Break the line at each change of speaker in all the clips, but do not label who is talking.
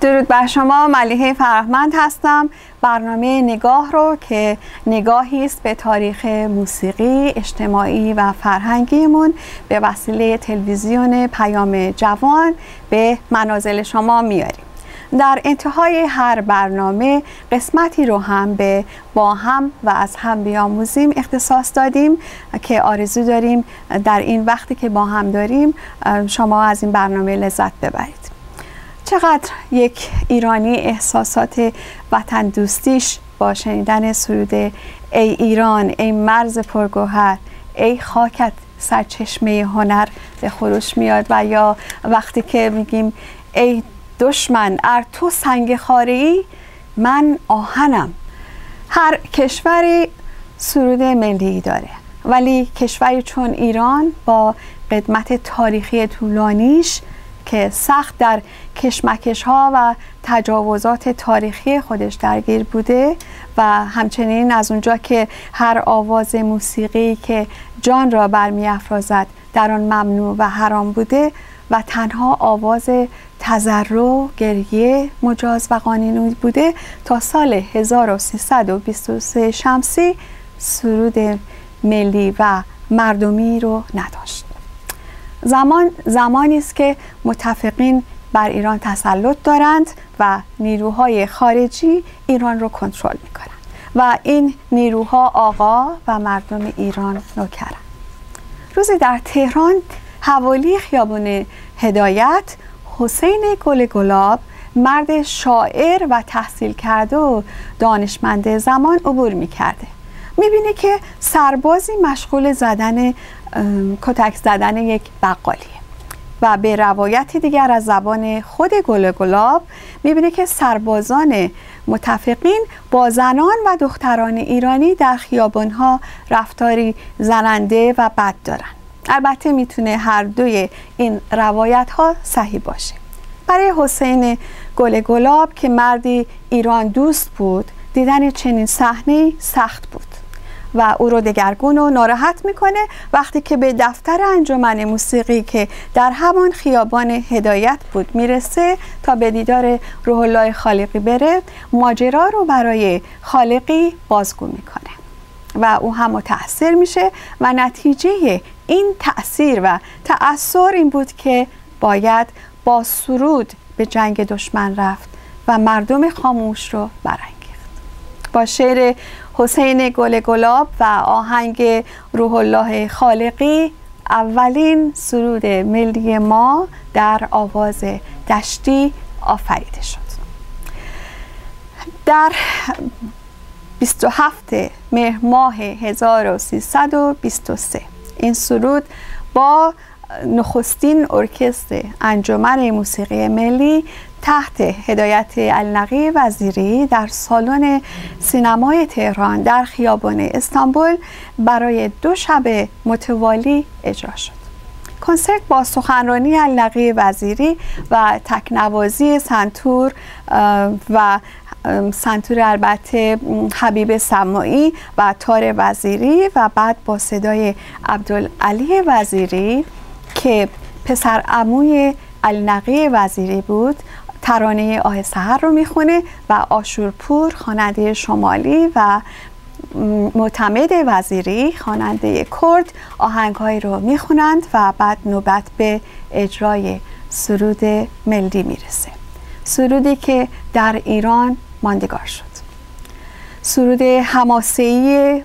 درود بر شما. ملیحه فرهمند هستم. برنامه نگاه رو که نگاهی است به تاریخ موسیقی اجتماعی و فرهنگیمون به وسیله تلویزیون پیام جوان به منازل شما میاریم. در انتهای هر برنامه قسمتی رو هم به با هم و از هم بیاموزیم اختصاص دادیم که آرزو داریم در این وقتی که با هم داریم شما از این برنامه لذت ببرید. چقدر یک ایرانی احساسات وطن دوستیش با شنیدن سرود ای ایران، ای مرز پرگوهر، ای خاکت سرچشمه هنر به خروش میاد، و یا وقتی که میگیم ای دشمن ار تو سنگ خاره‌ای من آهنم. هر کشوری سرود ملی داره، ولی کشوری چون ایران با قدمت تاریخی طولانیش که سخت در کشمکش ها و تجاوزات تاریخی خودش درگیر بوده و همچنین از اونجا که هر آواز موسیقی که جان را برمی‌افرازد در آن ممنوع و حرام بوده و تنها آواز تضرع، گریه مجاز و قانونی بوده، تا سال 1323 شمسی سرود ملی و مردمی رو نداشت. زمانی است که متفقین بر ایران تسلط دارند و نیروهای خارجی ایران رو کنترل میکنند و این نیروها آقا و مردم ایران نوکرند. روزی در تهران حوالی خیابان هدایت حسین گل گلاب، مرد شاعر و تحصیل کرده و دانشمند زمان، عبور میکرده. میبینه که سربازی مشغول کتک زدن یک بقالیه و به روایتی دیگر از زبان خود گل گلاب میبینه که سربازان متفقین با زنان و دختران ایرانی در خیابانها رفتاری زننده و بد دارن. البته میتونه هر دوی این روایت ها صحیح باشه. برای حسین گل گلاب که مردی ایران دوست بود، دیدن چنین صحنه‌ای سخت بود و او رو دگرگون و ناراحت میکنه. وقتی که به دفتر انجمن موسیقی که در همان خیابان هدایت بود میرسه تا به دیدار روح الله خالقی بره، ماجرا رو برای خالقی بازگو میکنه و او هم متأثر میشه و نتیجه این تأثیر و تأثیر این بود که باید با سرود به جنگ دشمن رفت و مردم خاموش رو برانگیخت. با شعر حسین گل گلاب و آهنگ روح الله خالقی اولین سرود ملی ما در آواز دشتی آفریده شد. در 27 مهر ماه 1323 این سرود با نخستین ارکستر انجمن موسیقی ملی تحت هدایت النقی وزیری در سالن سینمای تهران در خیابان استانبول برای 2 شب متوالی اجرا شد. کنسرت با سخنرانی النقی وزیری و تکنوازی سنتور و سنتور البته حبیب سماعی و تار وزیری و بعد با صدای عبدالعلی وزیری که پسر عموی النقی وزیری بود ترانه آه سحر رو میخونه و آشورپور خواننده شمالی و معتمد وزیری خواننده کرد آهنگ‌هایی رو میخونند و بعد نوبت به اجرای سرود ملی میرسه. سرودی که در ایران ماندگار شد. سرود حماسه‌ای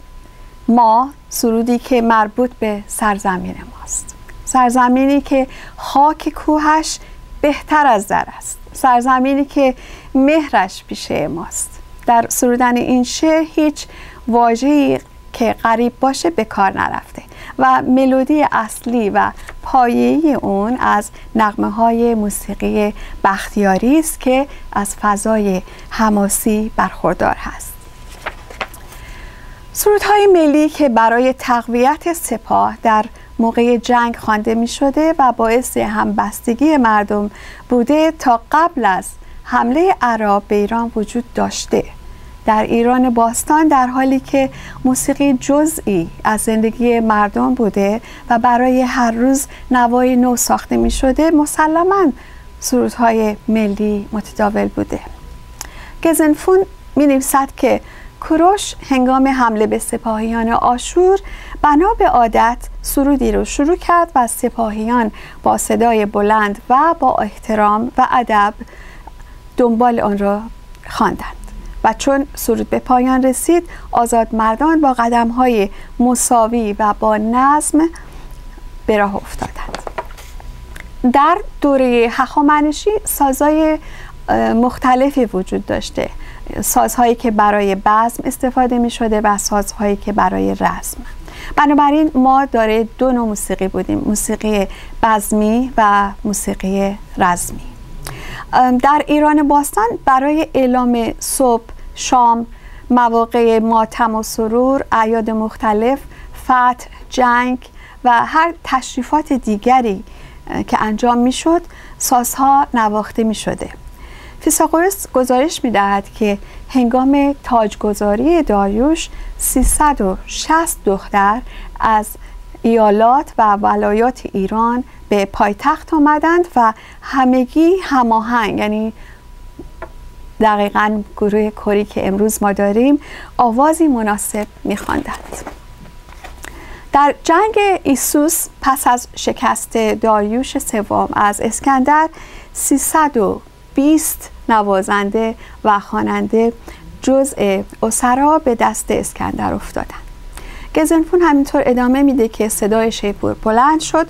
ما، سرودی که مربوط به سرزمین ماست. سرزمینی که خاک کوهش بهتر از زر است. سرزمینی که مهرش پیش ماست. در سرودن این شعر هیچ واژه‌ای که غریب باشه به کار نرفته و ملودی اصلی و پایه‌ای اون از نغمه‌های موسیقی بختیاری است که از فضای حماسی برخوردار هست. سرودهای ملی که برای تقویت سپاه در موقع جنگ خوانده می شده و باعث همبستگی مردم بوده تا قبل از حمله عرب به ایران وجود داشته. در ایران باستان در حالی که موسیقی جزئی از زندگی مردم بوده و برای هر روز نوای نو ساخته می شده، مسلماً سرودهای ملی متداول بوده. گزنفون می نویسد که کوروش هنگام حمله به سپاهیان آشور بنا به عادت سرودی رو شروع کرد و سپاهیان با صدای بلند و با احترام و ادب دنبال آن را خواندند و چون سرود به پایان رسید آزاد مردان با قدم‌های مساوی و با نظم به راه افتادند. در دوره هخامنشی سازهای مختلفی وجود داشته، سازهایی که برای بزم استفاده می شده و سازهایی که برای رزم. بنابراین ما داره دو نوع موسیقی بودیم، موسیقی بزمی و موسیقی رزمی. در ایران باستان برای اعلام صبح، شام، مواقع ماتم و سرور، اعیاد مختلف، فتح، جنگ و هر تشریفات دیگری که انجام می شد سازها نواخته می شده. فیثاغورس گزارش می دهد که هنگام تاجگذاری داریوش 360 دختر از ایالات و ولایات ایران به پایتخت آمدند و همگی هماهنگ، یعنی دقیقاً گروه کوری که امروز ما داریم، آوازی مناسب می خواندند. در جنگ ایسوس پس از شکست داریوش سوم از اسکندر 320 نوازنده و خواننده جزء اسرا به دست اسکندر افتادند. گزنفون همینطور ادامه میده که صدای شیپور بلند شد.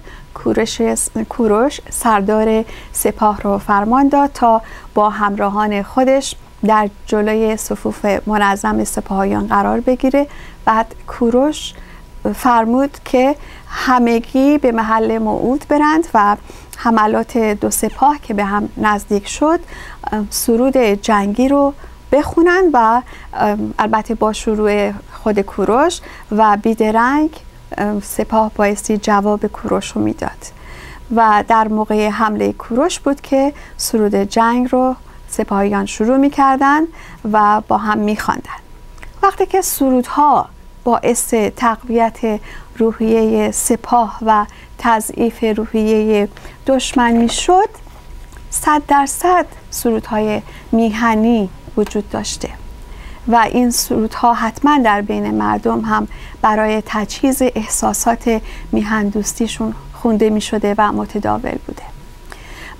کوروش سردار سپاه رو فرمان داد تا با همراهان خودش در جلوی صفوف منظم سپاهیان قرار بگیره. بعد کوروش فرمود که همگی به محل موعود برند و حملات دو سپاه که به هم نزدیک شد سرود جنگی رو بخونن و البته با شروع خود کوروش و بیدرنگ سپاه بایستی جواب کوروش رو میداد و در موقع حمله کوروش بود که سرود جنگ رو سپاهیان شروع میکردن و با هم میخواندن. وقتی که سرودها باعث تقویت روحیه سپاه و تضعیف روحیه دشمن میشد 100% سرودهای میهنی وجود داشته و این سرودها حتما در بین مردم هم برای تجهیز احساسات میهن دوستیشون خونده می شده و متداول بوده.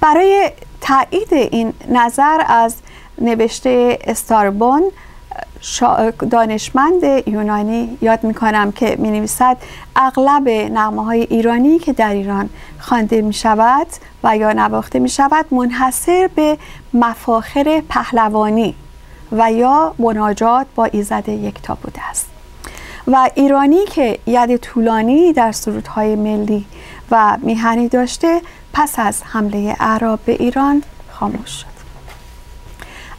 برای تایید این نظر از نوشته استاربون دانشمند یونانی یاد می کنم که می نویسد اغلب نغمه های ایرانی که در ایران خوانده می شود و یا نواخته می شود منحصر به مفاخر پهلوانی و یا مناجات با ایزد یکتا بوده است و ایرانی که ید طولانی در سرودهای ملی و میهنی داشته پس از حمله اعراب به ایران خاموش شد.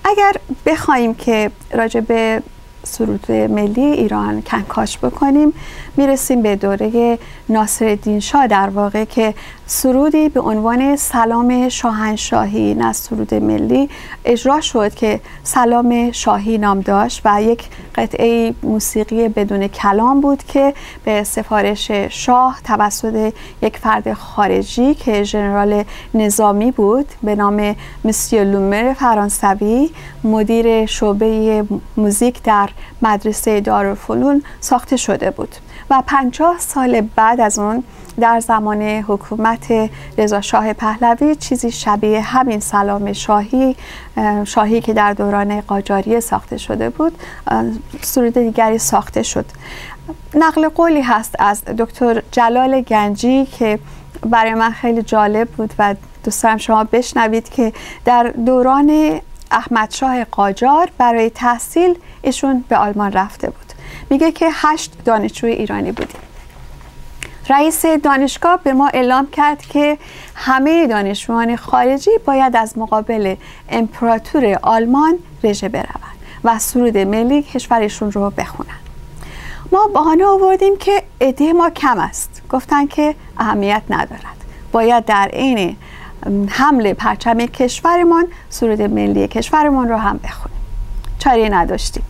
اگر بخوایم که راجع به سرود ملی ایران کنکاش بکنیم میرسیم به دوره ناصرالدین شاه در واقع که سرودی به عنوان سلام شاهنشاهی نه سرود ملی اجرا شد که سلام شاهی نام داشت و یک قطعه موسیقی بدون کلام بود که به سفارش شاه توسط یک فرد خارجی که ژنرال نظامی بود به نام مسیو لومر فرانسوی مدیر شعبه موزیک در مدرسه دارالفنون ساخته شده بود و 50 سال بعد از اون در زمان حکومت رضا شاه پهلوی چیزی شبیه همین سلام شاهی که در دوران قاجاریه ساخته شده بود سرود دیگری ساخته شد. نقل قولی هست از دکتر جلال گنجی که برای من خیلی جالب بود و دوست دارم شما بشنوید که در دوران احمدشاه قاجار برای تحصیل ایشون به آلمان رفته بود. میگه که 8 دانشجوی ایرانی بودیم. رئیس دانشگاه به ما اعلام کرد که همه دانشجویان خارجی باید از مقابل امپراتور آلمان رژه بروند و سرود ملی کشورشون رو بخونن. ما بهانه آوردیم که عده ما کم است. گفتن که اهمیت ندارد. باید در عین حمل پرچم کشورمان سرود ملی کشورمان رو هم بخونیم. چاره نداشتیم.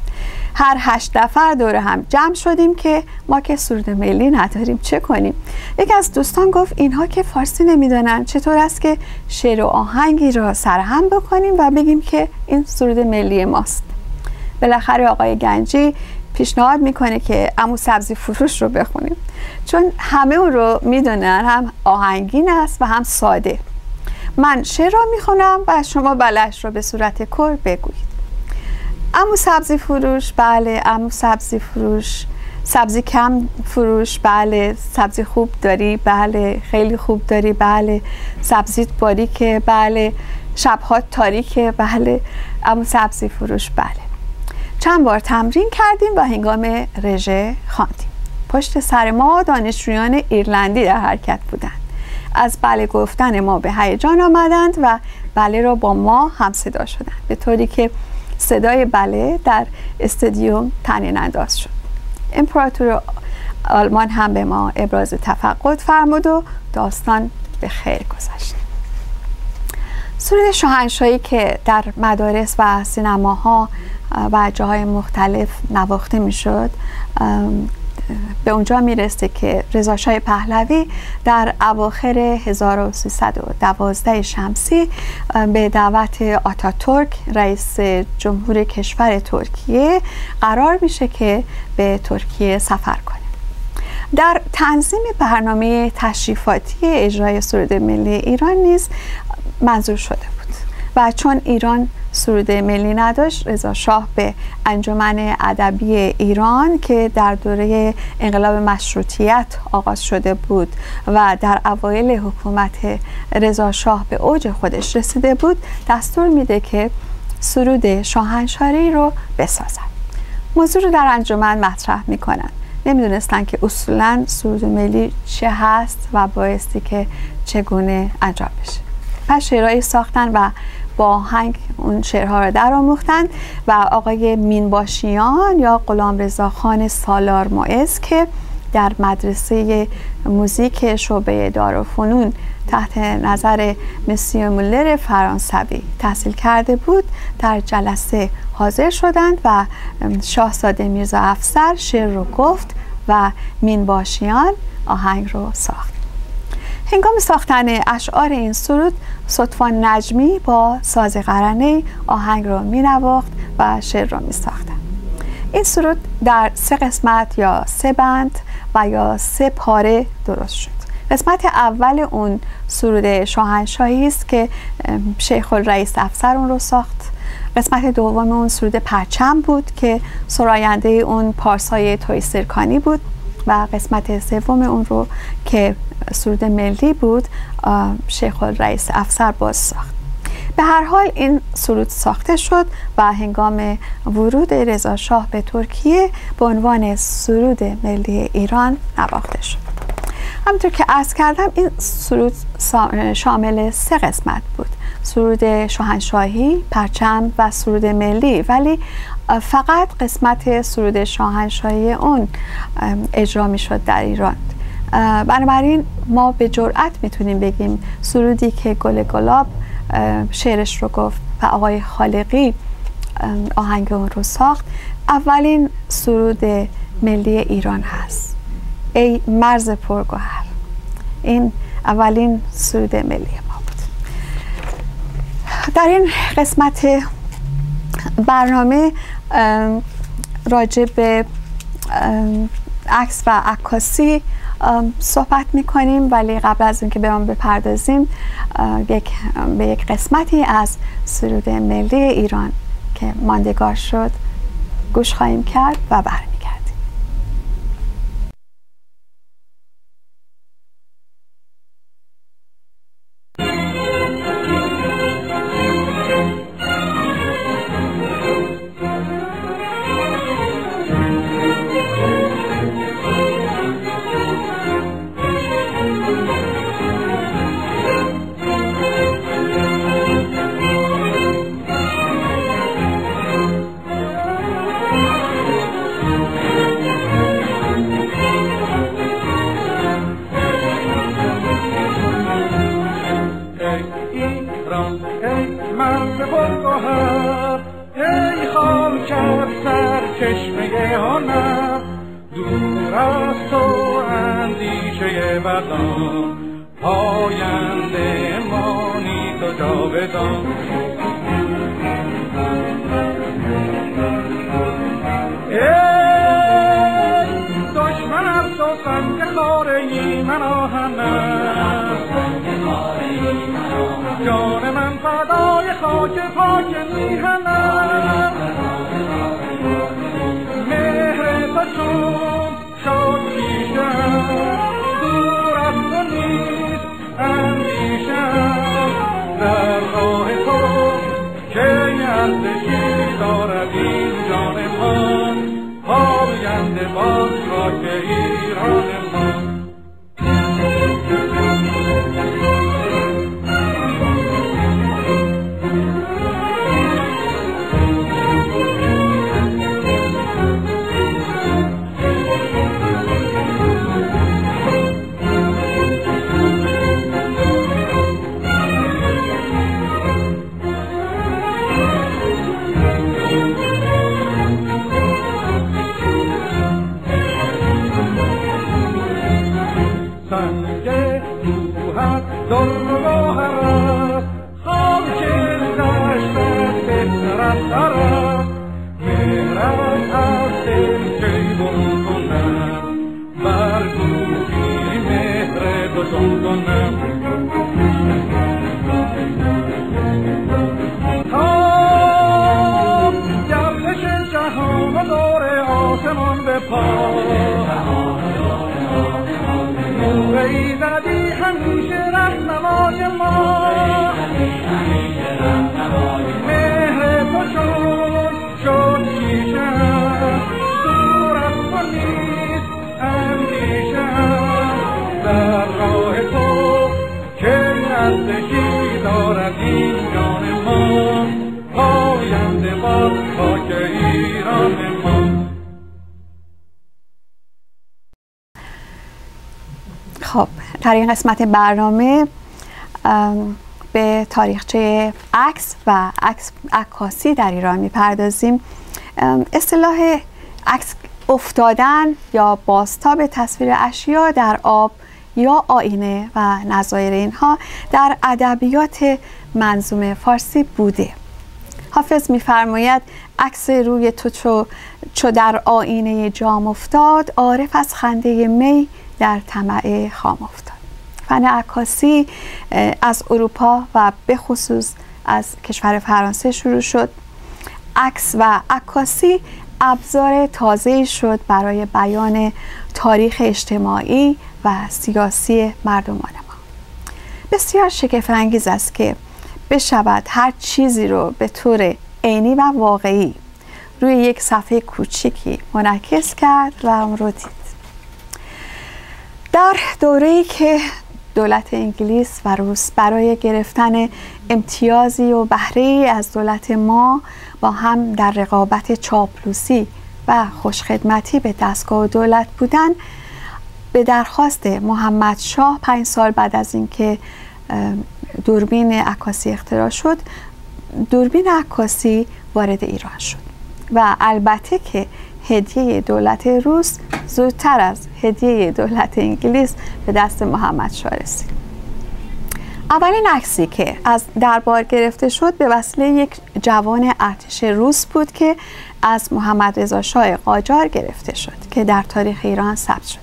هر 8 نفر دور هم جمع شدیم که ما که سرود ملی نداریم چه کنیم. یکی از دوستان گفت اینها که فارسی نمیدونن چطور است که شعر و آهنگی را سرهم بکنیم و بگیم که این سرود ملی ماست. بالاخره آقای گنجی پیشنهاد میکنه که عمو سبزی فروش رو بخونیم، چون همه اون رو میدونن، هم آهنگین است و هم ساده. من شعر را میخونم و شما بلش رو به صورت کر بگویید. عمو سبزی فروش، بله. عمو سبزی فروش، سبزی کم فروش، بله. سبزی خوب داری، بله. خیلی خوب داری، بله. سبزیت باریکه، بله. شبها تاریکه، بله. عمو سبزی فروش، بله. چند بار تمرین کردیم و هنگام رژه خواندیم. پشت سر ما دانشجویان ایرلندی در حرکت بودند. از بله گفتن ما به هیجان آمدند و بله را با ما هم صدا شدند، به طوری که صدای بله در استادیوم طنین انداز شد. امپراتور آلمان هم به ما ابراز تفقد فرمود و داستان به خیر گذشت. سرود شاهنشاهی که در مدارس و سینماها و جاهای مختلف نواخته میشد به اونجا میرسه که رضا شاه پهلوی در اواخر 1312 شمسی به دعوت آتاتورک رئیس جمهور کشور ترکیه قرار میشه که به ترکیه سفر کنه. در تنظیم برنامه تشریفاتی اجرای سرود ملی ایران نیز منظور شده بود و چون ایران سرود ملی نداشت، رضا شاه به انجمن ادبی ایران که در دوره انقلاب مشروطیت آغاز شده بود و در اوایل حکومت رضا شاه به اوج خودش رسیده بود دستور میده که سرود شاهنشاهی رو بسازن. موضوع رو در انجمن مطرح میکنن. نمیدونستن که اصولا سرود ملی چه هست و بایستی که چگونه انجام بشه. پس شعرهایی ساختن و با آهنگ اون شعرها را در آموختند و آقای مینباشیان یا غلامرضا خان سالار معز که در مدرسه موزیک شعبه دارالفنون تحت نظر مسیو مولر فرانسوی تحصیل کرده بود در جلسه حاضر شدند و شاهزاده میرزا افسر شعر رو گفت و مینباشیان آهنگ رو ساخت. هنگام ساختن اشعار این سرود صدفان نجمی با ساز قرنه آهنگ را می نواخت و شعر را می ساختن. این سرود در 3 قسمت یا 3 بند و یا 3 پاره درست شد. قسمت اول اون سرود شاهنشاهی است که شیخ الرئیس افسر اون رو ساخت. قسمت دوم اون سرود پرچم بود که سراینده اون پارسای توی سرکانی بود و قسمت سوم اون رو که سرود ملی بود شیخ الرئیس افسر باز ساخت. به هر حال این سرود ساخته شد و هنگام ورود رضا شاه به ترکیه به عنوان سرود ملی ایران نواخته شد. همونطور که عرض کردم این سرود شامل 3 قسمت بود: سرود شاهنشاهی، پرچم و سرود ملی، ولی فقط قسمت سرود شاهنشاهی اون اجرا می شد در ایران. بنابراین ما به جرئت میتونیم بگیم سرودی که گل گلاب شعرش رو گفت و آقای خالقی آهنگ اون رو ساخت اولین سرود ملی ایران هست. ای مرز پرگوهر، این اولین سرود ملی ما بود. در این قسمت برنامه راجع به عکس و عکاسی صحبت میکنیم، ولی قبل از اینکه به آن بپردازیم به یک قسمتی از سرود ملی ایران که ماندگار شد گوش خواهیم کرد و برمیگردیم.
خاطره بدان، پاینده مانی تو جاودان. دشمن از تو سنگ خاره من آهن است، جان من فدای خاک پاک میهن است. مهر تو چون شد پیشم، دور از تو نیست اندیشم. در راه تو که ارزشی دارد این جان من، پاینده باز خاک ایران من.
خب در این قسمت برنامه به تاریخچه عکس و عکاسی در ایران میپردازیم. اصطلاح عکس افتادن یا بازتاب تصویر اشیا در آب یا آینه و نظایر اینها در ادبیات منظوم فارسی بوده. حافظ می‌فرماید عکس روی تو چو در آینه جام افتاد، عارف از خنده می در طمع خام افتاد. فن عکاسی از اروپا و به خصوص از کشور فرانسه شروع شد. عکس و عکاسی ابزار تازه‌ای شد برای بیان تاریخ اجتماعی و سیاسی مردمان ما. بسیار شگفت‌انگیز است که بشود هر چیزی رو به طور عینی و واقعی روی یک صفحه کوچیکی منعکس کرد و اون رو دید. در دوره‌ای که دولت انگلیس و روس برای گرفتن امتیازی و بهره‌ای از دولت ما با هم در رقابت چاپلوسی و خوشخدمتی به دستگاه دولت بودند، به درخواست محمد شاه 5 سال بعد از اینکه دوربین عکاسی اختراع شد، دوربین عکاسی وارد ایران شد و البته که هدیه دولت روس زودتر از هدیه دولت انگلیس به دست محمد شاه رسید. اولین عکسی که از دربار گرفته شد به وسیله یک جوان ارتش روس بود که از محمد رضا شاه قاجار گرفته شد که در تاریخ ایران ثبت شده.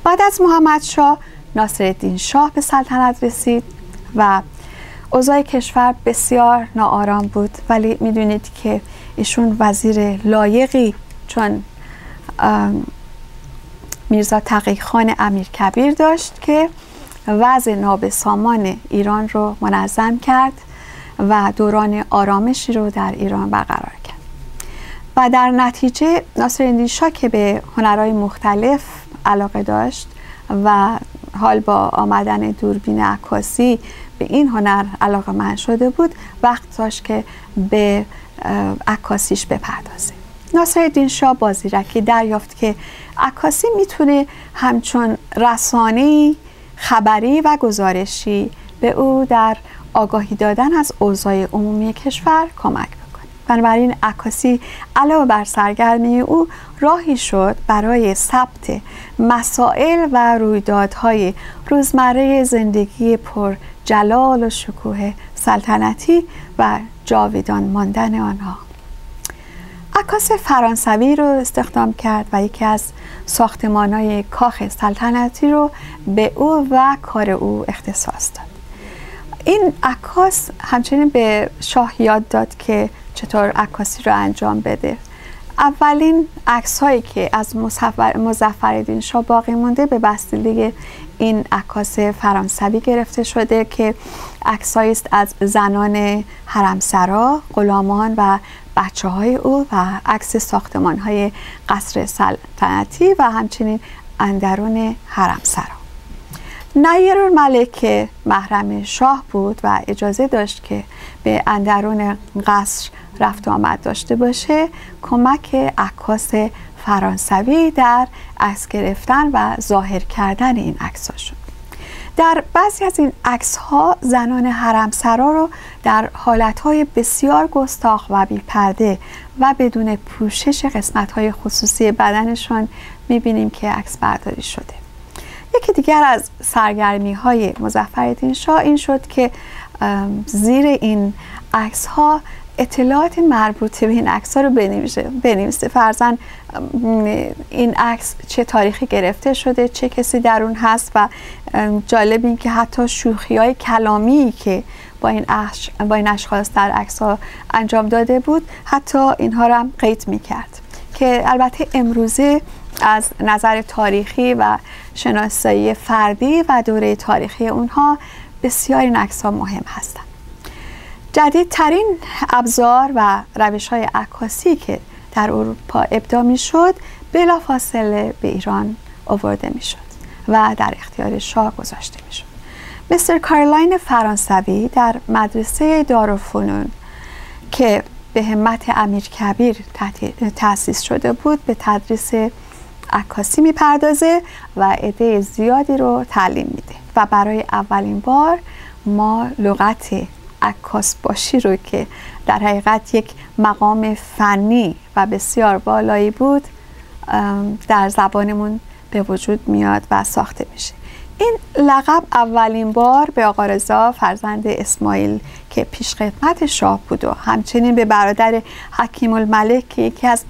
بعد از محمد شاه ناصرالدین شاه به سلطنت رسید و اوضاع کشور بسیار ناآرام بود، ولی میدونید که ایشون وزیر لایقی چون میرزا تقی‌خان امیرکبیر داشت که وضع نابسامان ایران رو منظم کرد و دوران آرامشی رو در ایران برقرار کرد و در نتیجه ناصرالدین شاه که به هنرهای مختلف علاقه داشت و حال با آمدن دوربین عکاسی به این هنر علاقه‌مند شده بود، وقت داشت که به عکاسیش بپردازه. ناصرالدین شاه با زیرکی دریافت که عکاسی میتونه همچون رسانه‌ای خبری و گزارشی به او در آگاهی دادن از اوضاع عمومی کشور کمک بکنه بنابراین عکاسی علاوه بر سرگرمی او راهی شد برای ثبت مسائل و رویدادهای روزمره زندگی پر جلال و شکوه سلطنتی و جاویدان ماندن آنها. عکاس فرانسوی رو استخدام کرد و یکی از ساختمان‌های کاخ سلطنتی رو به او و کار او اختصاص داد. این عکاس همچنین به شاه یاد داد که چطور عکاسی رو انجام بده. اولین عکس‌هایی که از مظفرالدین شاه باقی مونده به وسیله این عکاس فرانسوی گرفته شده که عکسایی است از زنان حرمسرا، غلامان و بچه‌های او و عکس ساختمان‌های قصر سلطنتی و همچنین اندرون حرمسرا. نیرالملک که محرم شاه بود و اجازه داشت که به اندرون قصر رفت آمد داشته باشه، کمک عکاس فرانسوی در عکس گرفتن و ظاهر کردن این عکس‌ها شد. در بعضی از این عکس‌ها زنان حرمسرا رو در حالت‌های بسیار گستاخ و بی‌پرده و بدون پوشش قسمت‌های خصوصی بدنشان می‌بینیم که عکس برداری شده. یکی دیگر از سرگرمی‌های مظفرالدین شاه این شد که زیر این عکس‌ها اطلاعات مربوطه به این عکس‌ها رو بنویسه. فرضاً این عکس چه تاریخی گرفته شده، چه کسی در اون هست و جالب این که حتی شوخی‌های کلامی که با این اشخاص در عکس‌ها انجام داده بود حتی اینها رو هم قید می‌کرد که البته امروزه از نظر تاریخی و شناسایی فردی و دوره تاریخی اونها بسیار این عکس‌ها مهم هستند. جدیدترین ابزار و روش‌های عکاسی که در اروپا ابداع می‌شد بلافاصله به ایران آورده می‌شد و در اختیار شاه گذاشته می‌شد. مستر کارلاین فرانسوی در مدرسه دارالفنون که به همت امیرکبیر تأسیس شده بود به تدریس عکاسی می‌پردازه و عده زیادی رو تعلیم میده و برای اولین بار ما لغت عکاس باشی رو که در حقیقت یک مقام فنی و بسیار بالایی بود در زبانمون به وجود میاد و ساخته میشه. این لقب اولین بار به آقا رضا فرزند اسماعیل که پیش خدمت شاه بود و همچنین به برادر حکیم الملک که یکی از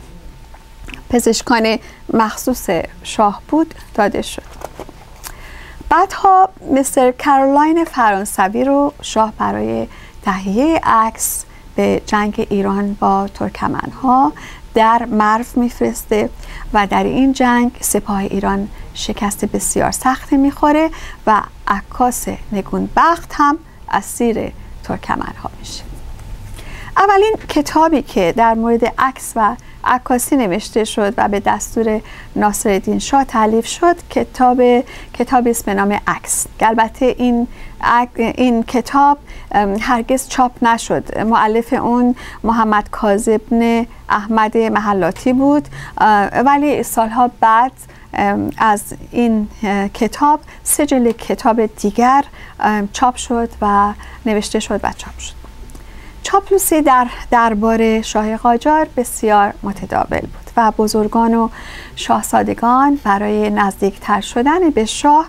پزشکان مخصوص شاه بود داده شد. بعدها مستر کارلاین فرانسوی رو شاه برای تهیه عکس به جنگ ایران با ترکمنها در مرو میفرسته و در این جنگ سپاه ایران شکست بسیار سختی میخوره و عکاس نگونبخت هم اسیر ترکمنها میشه. اولین کتابی که در مورد عکس و عکاسی نوشته شد و به دستور ناصرالدین شاه تالیف شد کتابی است به نام عکس. البته این کتاب هرگز چاپ نشد. مؤلف اون محمد کاظم بن احمد محلاتی بود، ولی سالها بعد از این کتاب 3 جلد کتاب دیگر چاپ شد و نوشته شد و چاپ شد. چاپلوسی در دربار شاه قاجار بسیار متداول بود و بزرگان و شاهزادگان برای نزدیکتر شدن به شاه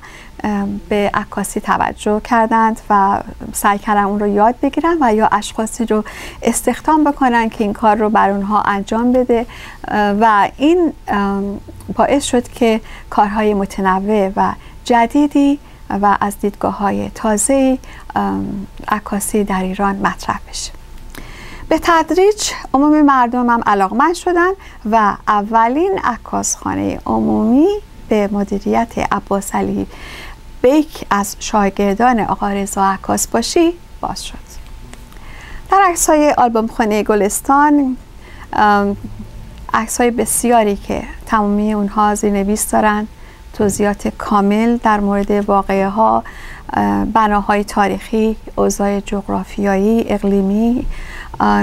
به عکاسی توجه کردند و سعی کردن اون رو یاد بگیرن و یا اشخاصی رو استخدام بکنن که این کار رو بر اونها انجام بده و این باعث شد که کارهای متنوع و جدیدی و از دیدگاه‌های تازه‌ای عکاسی در ایران مطرح بشه. به تدریج عموم مردم هم علاقمند شدن و اولین عکاسخانه عمومی به مدیریت عباس علی بیک از شاگردان آقا رضا عکاس باشی باز شد. در عکس‌های آلبوم خانه گلستان عکس‌های بسیاری که تمامی اونها زیرنویس دارن، توضیحات کامل در مورد واقعه‌ها، بناهای تاریخی، اوضاع جغرافیایی، اقلیمی،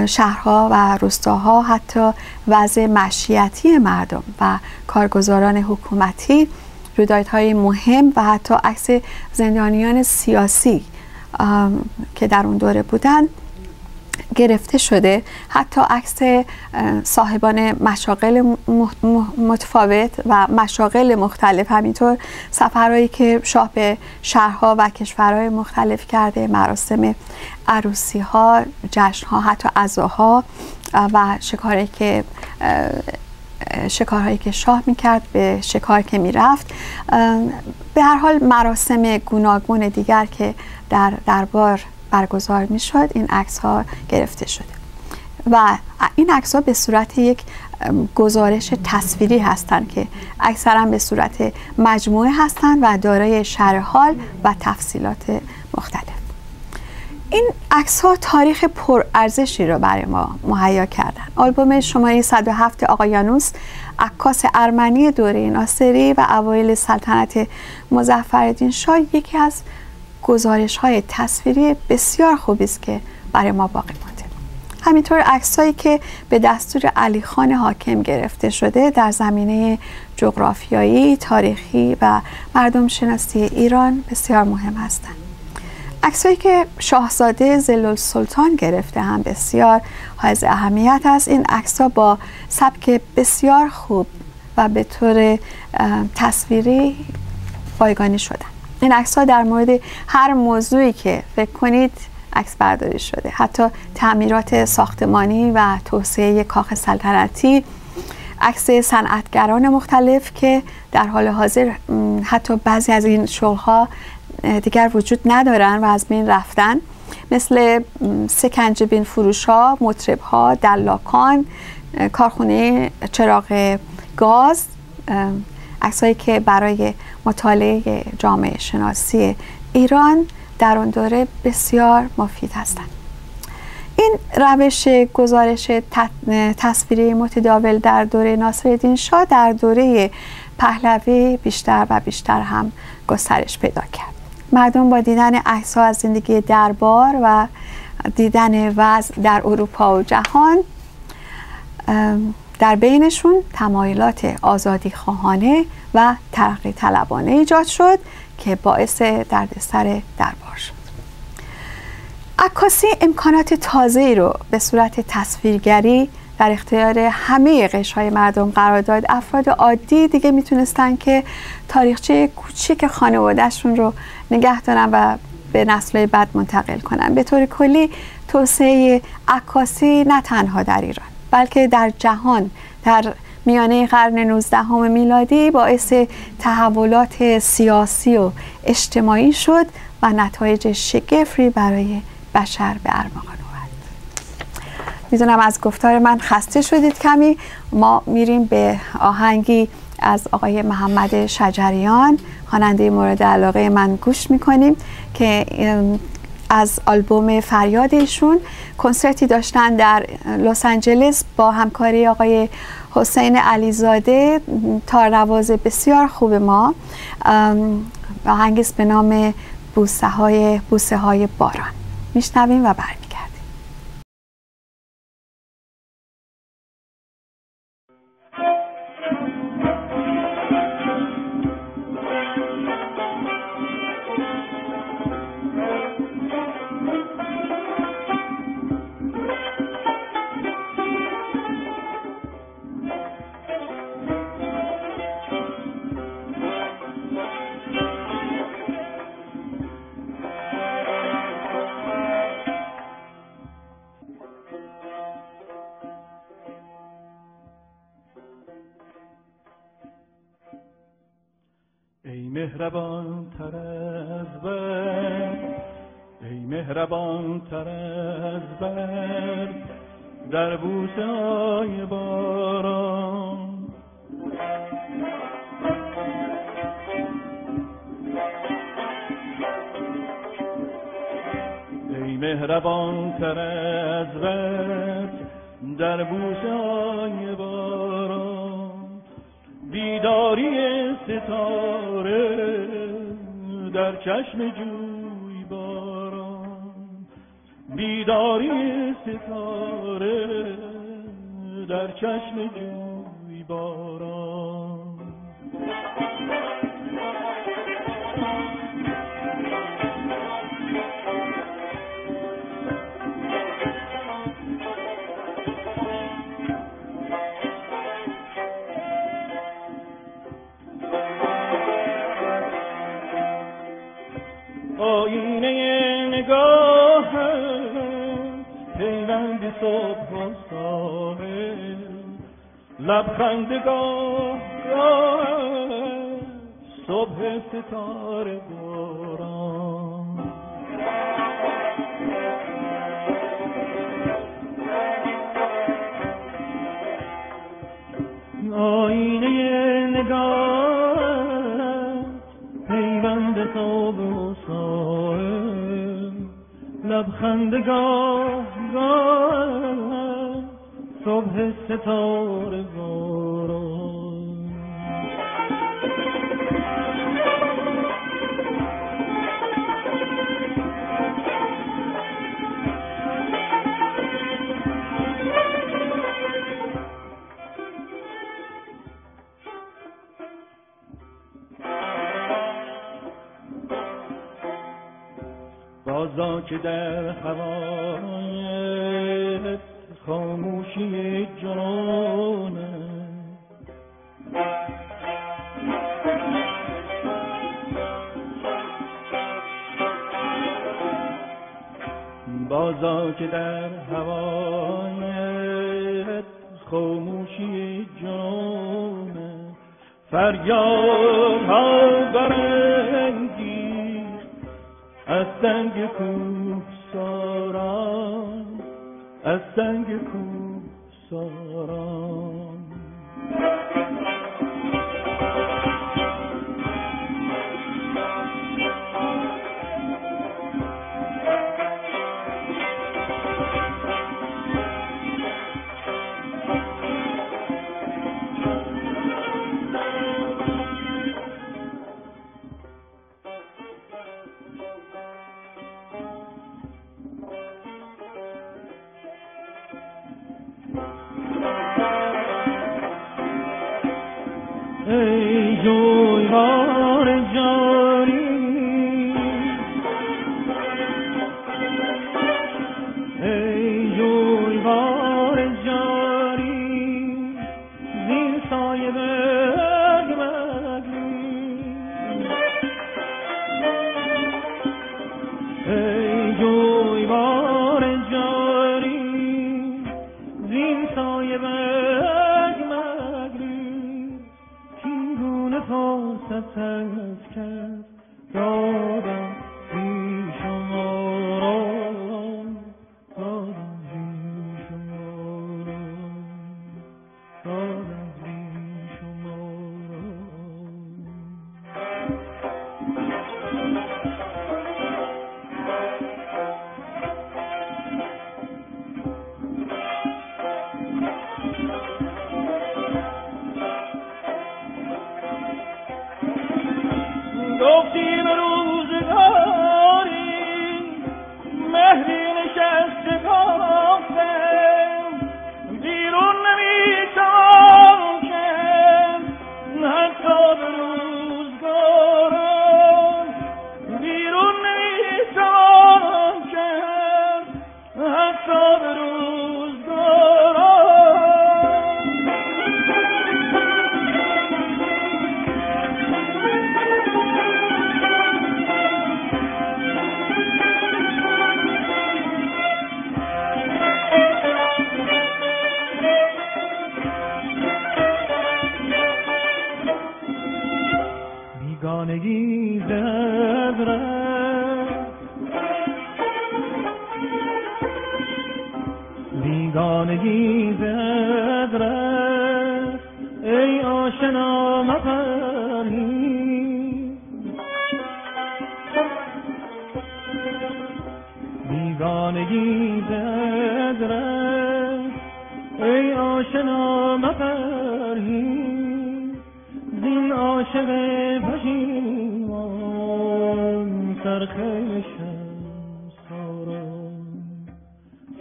شهرها و روستاها، حتی وضع معیشتی مردم و کارگزاران حکومتی، رویدادهای مهم و حتی عکس زندانیان سیاسی که در اون دوره بودن گرفته شده. حتی عکس صاحبان مشاغل متفاوت و مشاغل مختلف، همینطور سفرهایی که شاه به شهرها و کشورهای مختلف کرده، مراسم عروسی ها، جشن ها، حتی عزاها و شکارهایی که شاه میکرد، به شکار که میرفت، به هر حال مراسم گوناگون دیگر که در دربار برگزار میشد، این عکس ها گرفته شده و این عکس ها به صورت یک گزارش تصویری هستند که اکثرا به صورت مجموعه هستند و دارای شرح حال و تفصیلات مختلف. این عکس ها تاریخ پرارزشی را برای ما مهیا کردند. آلبوم شماره 107 آقایانوس، عکاس ارمنی دوره ناصری و اوایل سلطنت مظفرالدین شاه، یکی از گزارش های تصویری بسیار خوبی است که برای ما باقی مانده. همینطور عکسایی که به دستور علی خان حاکم گرفته شده در زمینه جغرافیایی، تاریخی و مردم شناسی ایران بسیار مهم هستند. عکسایی که شاهزاده ذلالسلطان گرفته هم بسیار حائز اهمیت است. این عکس‌ها با سبک بسیار خوب و به طور تصویری بایگانی شدن. این عکس‌ها در مورد هر موضوعی که فکر کنید عکس برداری شده، حتی تعمیرات ساختمانی و توسعه کاخ سلطنتی، عکس صنعتگران مختلف که در حال حاضر حتی بعضی از این شغل‌ها دیگر وجود ندارن و از بین رفتن، مثل سکنجبین فروش‌ها، مطرب‌ها، دلاکان، کارخانه چراغ گاز، عکسایی که برای مطالعه جامعه شناسی ایران در آن دوره بسیار مفید هستند. این روش گزارش تصویری متداول در دوره ناصرالدین شاه در دوره پهلوی بیشتر و بیشتر هم گسترش پیدا کرد. مردم با دیدن عکس‌ها از زندگی دربار و دیدن وضع در اروپا و جهان، در بینشون تمایلات آزادی خواهانه و ترقی طلبانه ایجاد شد که باعث دردسر دربار شد. عکاسی امکانات تازه‌ای رو به صورت تصویرگری در اختیار همه قشرهای مردم قرار داد. افراد عادی دیگه میتونستن که تاریخچه کوچیک خانوادهشون رو نگه دارن و به نسل‌های بعد منتقل کنن. به طور کلی توسعه عکاسی نه تنها در ایران بلکه در جهان در میانه قرن 19 میلادی باعث تحولات سیاسی و اجتماعی شد و نتایج شگرفی برای بشر به ارمغان آورد. میدونم از گفتار من خسته شدید کمی. ما میریم به آهنگی از آقای محمد شجریان، خواننده مورد علاقه من، گوش میکنیم که از آلبوم فریاد ایشون کنسرتی داشتن در لس آنجلس با همکاری آقای حسین علیزاده، تارنواز بسیار خوب ما. آهنگی است به نام بوسه های باران. میشنویم و برمیگردیم.
ای مهربان تر از برد، ای مهربان تر از برد، در بوسه های باران. ای مهربان تر از برد، در بوسه های باران. بیداری ستاره در چشم جوی باران، بیداری ستاره در چشم جوی باران. آینه نگاه پیوند صبح و ساحل لبخند گاه صبح ستاره باران آینه نگاه پیوند صبح و ساحل لبخند گاه صبح ستاره باران بازا که در هوایت خاموشی جانه بازا که در هوایت خاموشی جانه فریادها برانگیز از سنگ کوه ساران از سنگ کوه ساران ای جویبار جاری ای جویبار جاری زین سایه برگ مگری ای جویبار جاری زین سایه برگ مگری فرصت از کرد دادم بی شما را دادم بی شما را دادم بی شما گفتیم روزگاری مهری نشسته گفتم بیرون نمیتوان کرد حتی به روزگاران بیرون نمیتوان کرد حتی به بیگانگی زد رفت بیگانگی زد رفت ای آشنا مپرهیز بیگانگی زد رفت ای آشنا مپرهیز زین عاشق پشیمان سرخیل شمساران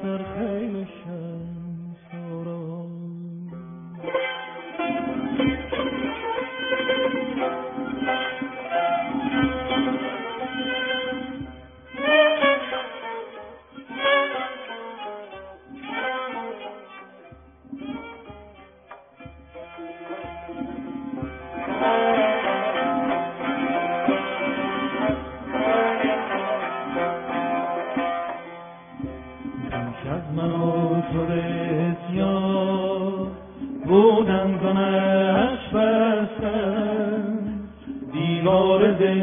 سرخیل شمساران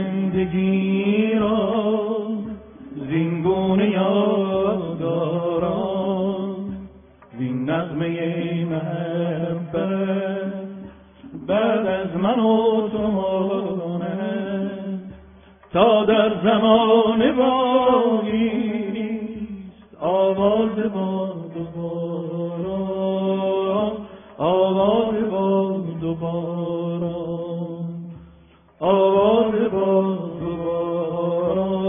زندگی را زینگونه یاد دارم، زین نغمه محبت بعد از من و تو ماند تا در زمان باقیست آواز باد و باران، آواز باد و باران، آواز باد و باران،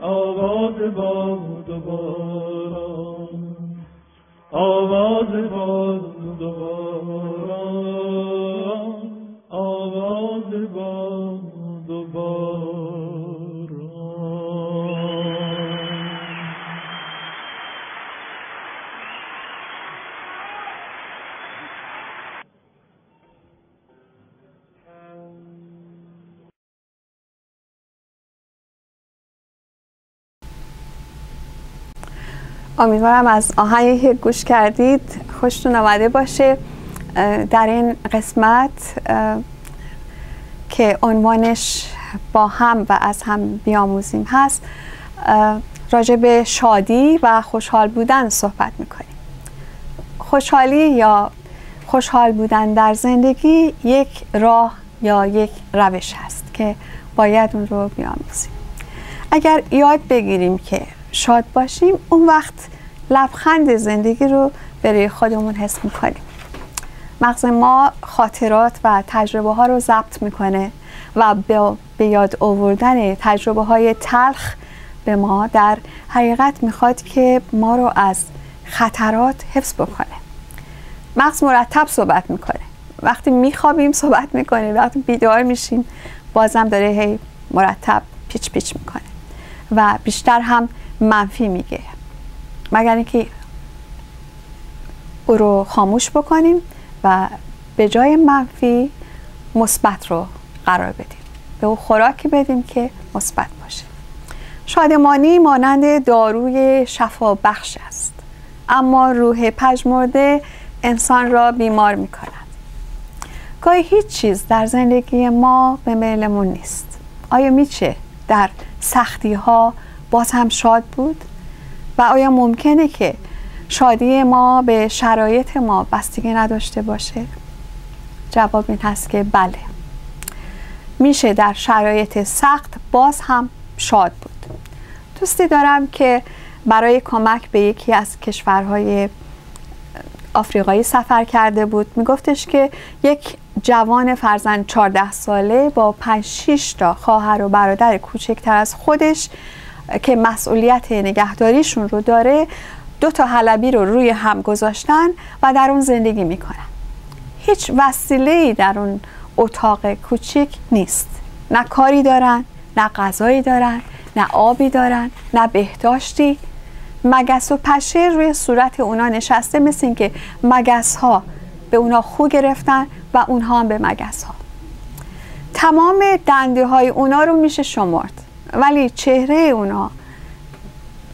آواز باد و باران، آواز باد و باران، آواز باد و باران.
امیدوارم از آهنگی که گوش کردید خوشتون آمده باشه. در این قسمت که عنوانش با هم و از هم بیاموزیم هست، راجع به شادی و خوشحال بودن صحبت میکنیم. خوشحالی یا خوشحال بودن در زندگی یک راه یا یک روش هست که باید اون رو بیاموزیم. اگر یاد بگیریم که شاد باشیم، اون وقت لبخند زندگی رو برای خودمون حس میکنیم. مغز ما خاطرات و تجربه ها رو ضبط میکنه و به یاد آوردن تجربه های تلخ به ما در حقیقت میخواد که ما رو از خطرات حفظ بکنه. مغز مرتب صحبت میکنه. وقتی میخوابیم صحبت میکنه، وقتی بیدار میشیم بازم داره هی مرتب پیچ پیچ میکنه و بیشتر هم منفی میگه، مگر اینکه او رو خاموش بکنیم و به جای منفی مثبت رو قرار بدیم، به او خوراکی بدیم که مثبت باشه. شادمانی مانند داروی شفا بخش است، اما روح پژمرده انسان را بیمار می کند. گاهی هیچ چیز در زندگی ما به میلمون نیست. آیا میشه در سختی ها باز هم شاد بود؟ و آیا ممکنه که شادی ما به شرایط ما بستگی نداشته باشه؟ جواب این هست که بله، میشه در شرایط سخت باز هم شاد بود. دوستی دارم که برای کمک به یکی از کشورهای آفریقایی سفر کرده بود. میگفتش که یک جوان فرزند 14 ساله با 5-6 تا خواهر و برادر کوچکتر از خودش که مسئولیت نگهداریشون رو داره، 2 تا حلبی رو روی هم گذاشتن و در اون زندگی میکنن. هیچ وسیله‌ای در اون اتاق کوچیک نیست. نه کاری دارن، نه غذایی دارن، نه آبی دارن، نه بهداشتی. مگس و پشه روی صورت اونا نشسته، مثل این که مگس ها به اونا خو گرفتن و اونها هم به مگس ها. تمام دنده های اونا رو میشه شمرد، ولی چهره اونا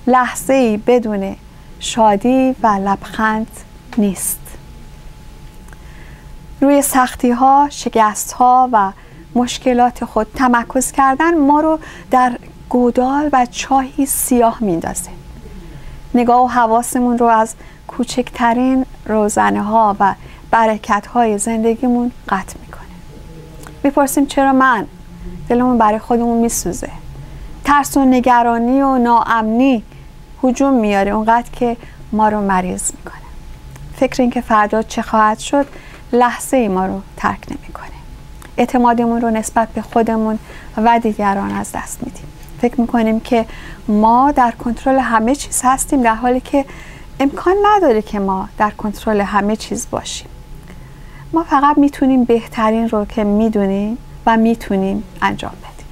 لحظه‌ای بدون شادی و لبخند نیست. روی سختی ها، شکست ها و مشکلات خود تمرکز کردن ما رو در گودال و چاهی سیاه میندازه. نگاه و حواسمون رو از کوچکترین روزنه ها و برکت های زندگیمون قطع میکنه. میپرسیم چرا من؟ دلمون برای خودمون میسوزه. ترس و نگرانی و ناامنی هجوم میاره اونقدر که ما رو مریض میکنه. فکر این که فردا چه خواهد شد لحظه ای ما رو ترک نمیکنه. اعتمادمون رو نسبت به خودمون و دیگران از دست میدیم. فکر میکنیم که ما در کنترل همه چیز هستیم، در حالی که امکان نداره که ما در کنترل همه چیز باشیم. ما فقط میتونیم بهترین رو که میدونیم و میتونیم انجام بدیم.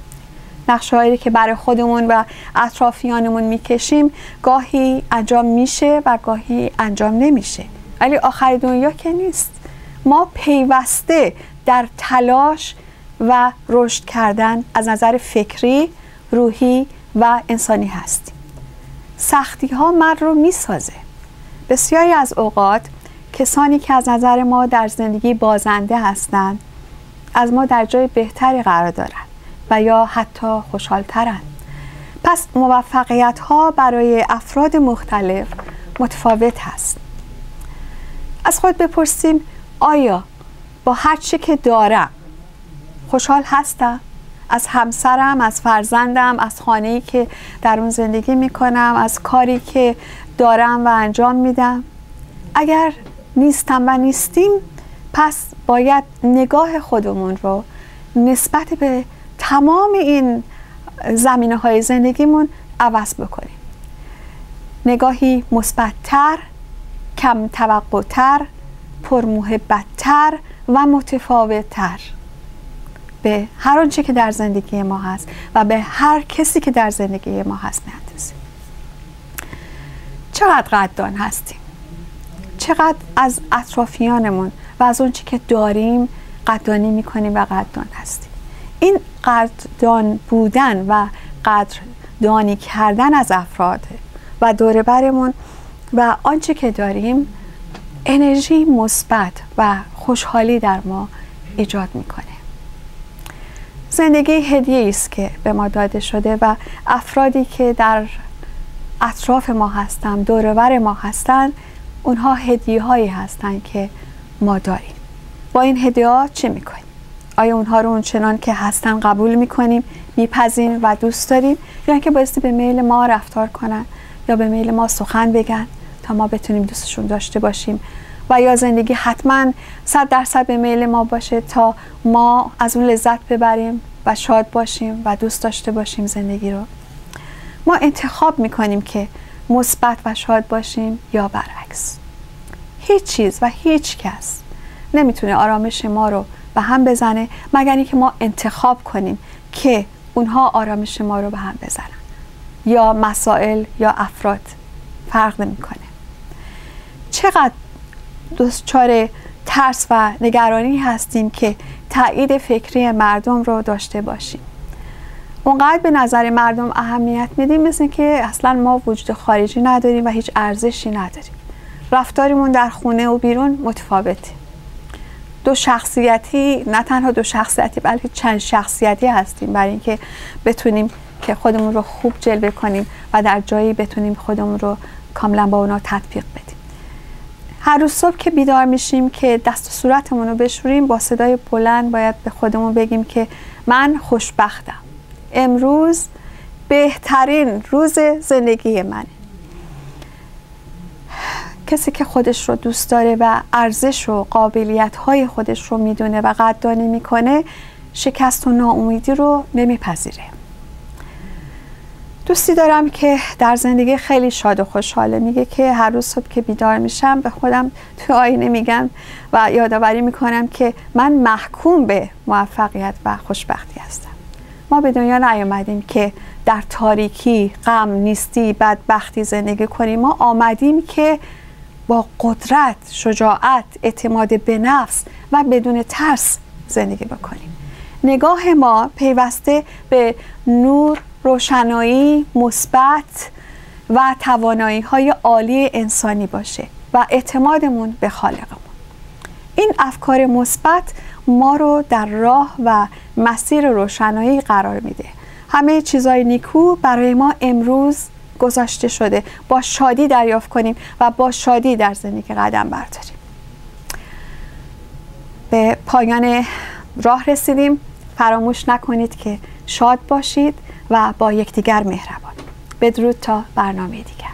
نقشه‌هایی که برای خودمون و اطرافیانمون میکشیم گاهی انجام میشه و گاهی انجام نمیشه، ولی آخر دنیا که نیست. ما پیوسته در تلاش و رشد کردن از نظر فکری، روحی و انسانی هستیم. سختی ها من رو میسازه. بسیاری از اوقات کسانی که از نظر ما در زندگی بازنده هستند از ما در جای بهتری قرار دارند و یا حتی خوشحالترند. پس موفقیت ها برای افراد مختلف متفاوت هست. از خود بپرسیم آیا با هر چی که دارم خوشحال هستم؟ از همسرم، از فرزندم، از خانه‌ای که در اون زندگی میکنم، از کاری که دارم و انجام میدم؟ اگر نیستم و نیستیم، پس باید نگاه خودمون رو نسبت به تمام این زمینه‌های زندگیمون عوض بکنیم. نگاهی مثبت‌تر، کم توقع‌تر، پرمحبت‌تر و متفاوت‌تر به هر آنچه که در زندگی ما هست و به هر کسی که در زندگی ما هست می‌اندازیم. چقدر قدردان هستیم؟ چقدر از اطرافیانمون و از اون چی که داریم قدردانی میکنیم و قدردان هستیم. این قدردان بودن و قدردانی کردن از افراد و دور برمون و آنچه که داریم انرژی مثبت و خوشحالی در ما ایجاد میکنه. زندگی هدیه است که به ما داده شده و افرادی که در اطراف ما هستن، دور بر ما هستن، اونها هدیه هایی هستن که ما داریم. با این هدیه ها چه میکنیم؟ آیا اونها رو اونچنان که هستن قبول میکنیم، میپذیریم و دوست داریم، یا اینکه بایستی به میل ما رفتار کنن یا به میل ما سخن بگن تا ما بتونیم دوستشون داشته باشیم، و یا زندگی حتما 100% به میل ما باشه تا ما از اون لذت ببریم و شاد باشیم و دوست داشته باشیم زندگی رو. ما انتخاب میکنیم که مثبت و شاد باشیم یا برعکس. هیچ چیز و هیچ کس نمیتونه آرامش ما رو به هم بزنه مگر اینکه ما انتخاب کنیم که اونها آرامش ما رو به هم بزنن. یا مسائل یا افراد فرق نمیکنه. چقدر دچار ترس و نگرانی هستیم که تایید فکری مردم رو داشته باشیم. اونقدر به نظر مردم اهمیت میدیم مثل که اصلا ما وجود خارجی نداریم و هیچ ارزشی نداریم. رفتارمون در خونه و بیرون متفاوته. دو شخصیتی، نه تنها دو شخصیتی بلکه چند شخصیتی هستیم برای اینکه بتونیم که خودمون رو خوب جلوه کنیم و در جایی بتونیم خودمون رو کاملا با اونا تطبیق بدیم. هر روز صبح که بیدار میشیم که دست و صورتمون رو بشوریم، با صدای بلند باید به خودمون بگیم که من خوشبختم. امروز بهترین روز زندگی منه. کسی که خودش رو دوست داره و ارزش و قابلیت‌های خودش رو میدونه و قدردانی میکنه، شکست و ناامیدی رو نمیپذیره. دوستی دارم که در زندگی خیلی شاد و خوشحاله. میگه که هر روز صبح که بیدار میشم به خودم تو آینه میگم و یادآوری میکنم که من محکوم به موفقیت و خوشبختی هستم. ما به دنیا نیامدیم که در تاریکی، غم، نیستی، بدبختی زندگی کنیم. ما آمدیم که با قدرت، شجاعت، اعتماد به نفس و بدون ترس زندگی بکنیم. نگاه ما پیوسته به نور، روشنایی، مثبت و توانایی‌های عالی انسانی باشه و اعتمادمون به خالقمون. این افکار مثبت ما رو در راه و مسیر روشنایی قرار میده. همه چیزای نیکو برای ما امروز گذاشته شده. با شادی دریافت کنیم و با شادی در زندگی قدم برداریم. به پایان راه رسیدیم. فراموش نکنید که شاد باشید و با یکدیگر مهربان. بدرود تا برنامه دیگر.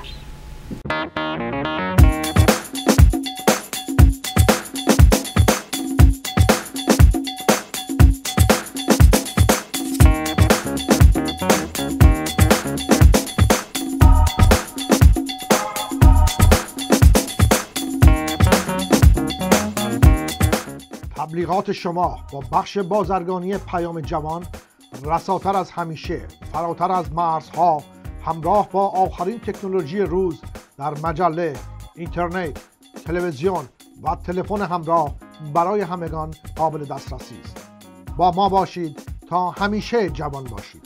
تبلیغات شما با بخش بازرگانی پیام جوان رساتر از همیشه، فراتر از مرزها، همراه با آخرین تکنولوژی روز در مجله، اینترنت، تلویزیون و تلفن همراه برای همگان قابل دسترسی است. با ما باشید تا همیشه جوان باشید.